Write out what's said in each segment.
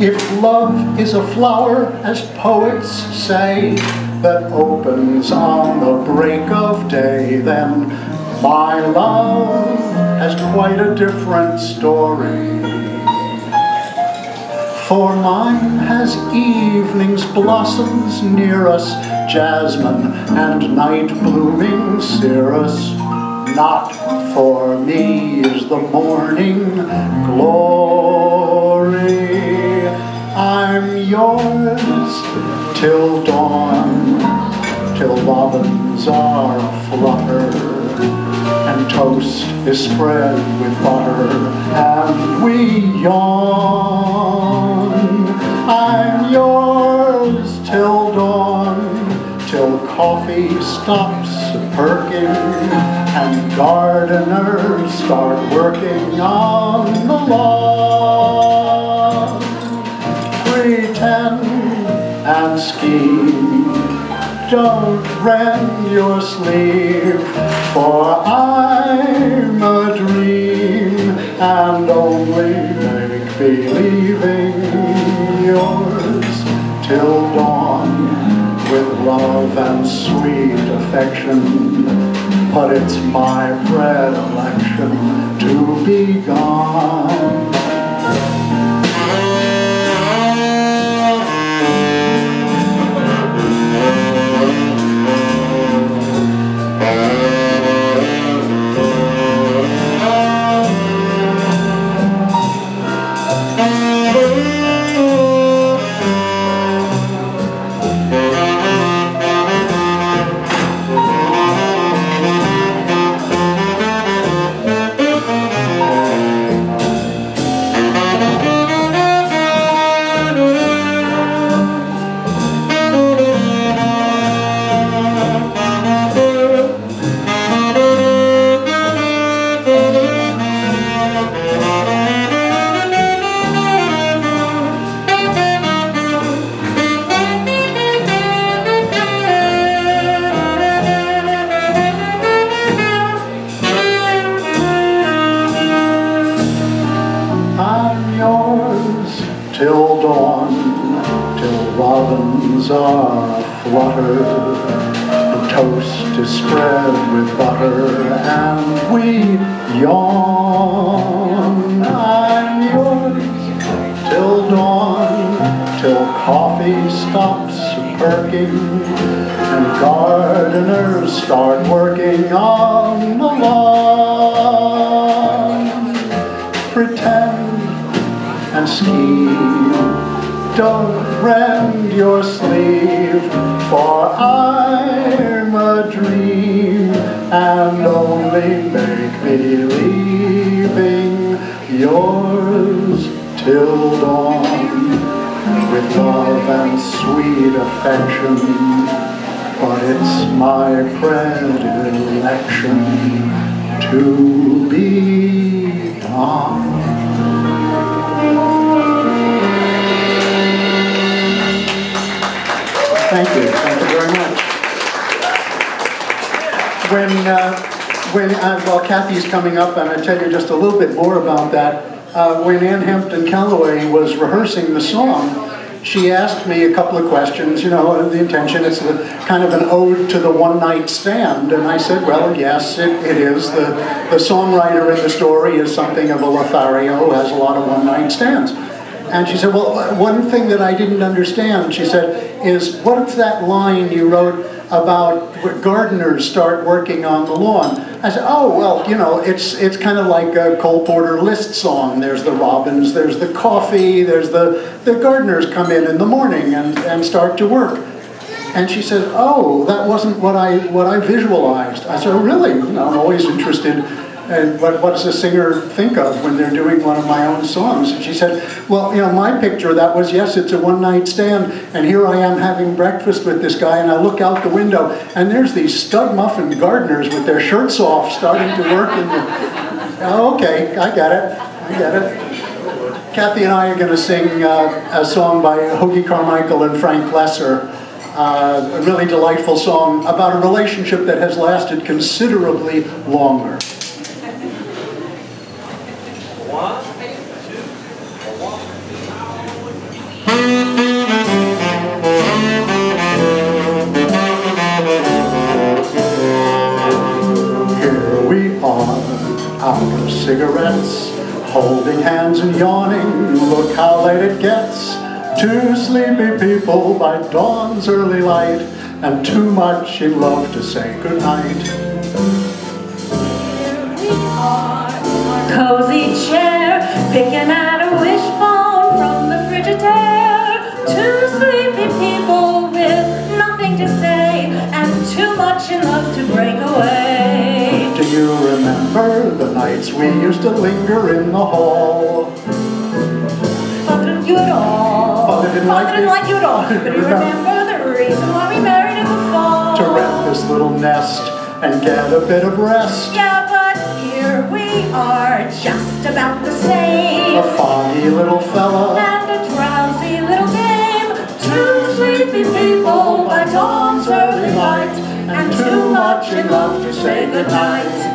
If love is a flower, as poets say, that opens on the break of day, then my love has quite a different story. For mine has evening's blossoms near us, jasmine and night blooming cirrus. Not for me is the morning glory. I'm yours till dawn, till robins are aflutter, and toast is spread with butter, and we yawn. I'm yours till dawn, till coffee stops perking, and gardeners start working on the lawn. Pretend and scheme, don't rend your sleeve, for I'm a dream, and only make believing. Yours till dawn, with love and sweet affection, but it's my predilection to be gone. Till dawn, till robins are aflutter, the toast is spread with butter, and we yawn. I'm yours till dawn, till coffee stops perking, and gardeners start working on the lawn. Pretend and scheme, don't rend your sleeve, for I'm a dream, and only make believing. Yours till dawn, with love and sweet affection, but it's my predilection to be gone. Thank you very much. While Kathy's coming up, I'm going to tell you just a little bit more about that. When Ann Hampton Calloway was rehearsing the song, she asked me a couple of questions, the intention, it's kind of an ode to the one-night stand, and I said, well, yes, it is. The songwriter in the story is something of a Lothario who has a lot of one-night stands. And she said, well, one thing that I didn't understand, she said, is what's that line you wrote about gardeners start working on the lawn? I said, oh, well, it's kind of like a Cole Porter List song. There's the robins, there's the coffee, there's the gardeners come in the morning and start to work. And she said, oh, that wasn't what I visualized. I said, oh, really? I'm always interested. And what does a singer think of when they're doing one of my own songs? And she said, well, my picture, that was, yes, it's a one-night stand, and here I am having breakfast with this guy, and I look out the window, and there's these stud muffin gardeners with their shirts off starting to work in the... Oh, okay, I get it. Kathy and I are going to sing a song by Hoagie Carmichael and Frank Glatzer, a really delightful song about a relationship that has lasted considerably longer. One, two, one. cigarettes, holding hands and yawning. Look how late it gets. Two sleepy people by dawn's early light, and too much in love to say goodnight. Here we are, our cozy chair, picking at a wishbone from the Frigidaire. Two sleepy people with nothing to say, and too much in love to break away. Do you remember the nights we used to linger in the hall? Father didn't you at all. Father didn't like you at all. But you remember the reason why we married in the fall? To rent this little nest and get a bit of rest. Yeah, but here we are, just about the same. A foggy little fella And a drowsy little dame. Two sleepy people by dawn's early light, and too much in love to say goodnight.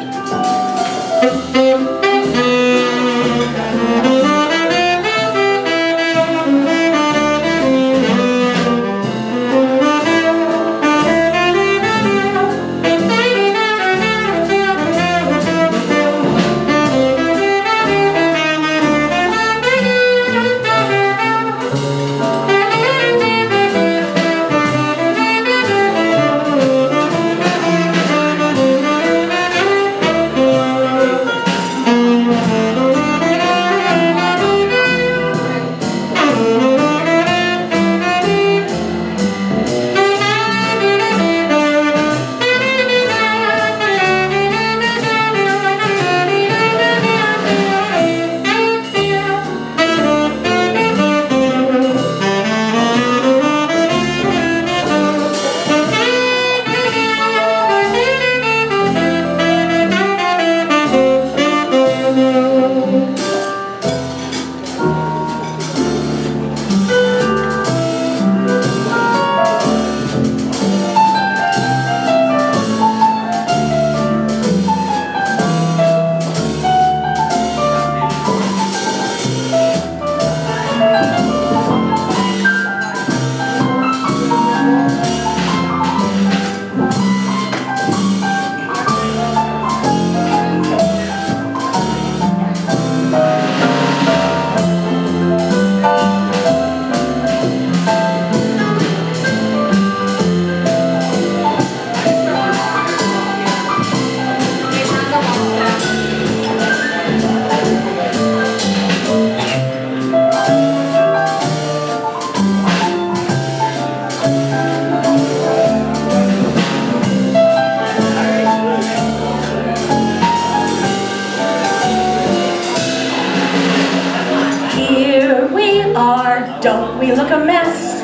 Don't we look a mess?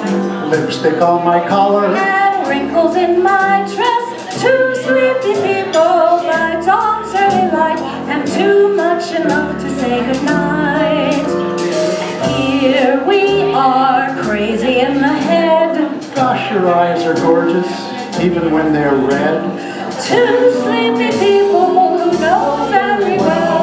Lipstick on my collar And wrinkles in my dress. Two sleepy people by dawn's early light, and too much in love to say goodnight. Here we are, crazy in the head. Gosh, your eyes are gorgeous, even when they're red. Two sleepy people who know very well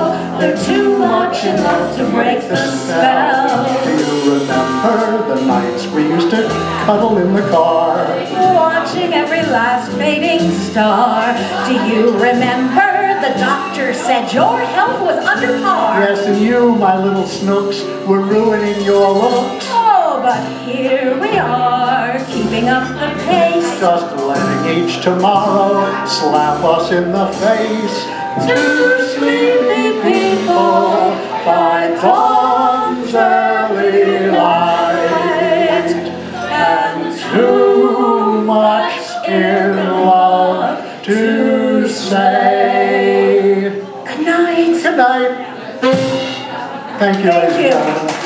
they're too much in love to break the spell. Do you remember the nights we used to cuddle in the car? Watching every last fading star. Do you remember the doctor said your health was under par? Yes, and you, my little snooks, were ruining your looks. Oh, but here we are, keeping up the pace. Just letting each tomorrow slap us in the face. Two sleepy people by dawn's early light, and too much in love to say good night. good night. Thank you, ladies and gentlemen.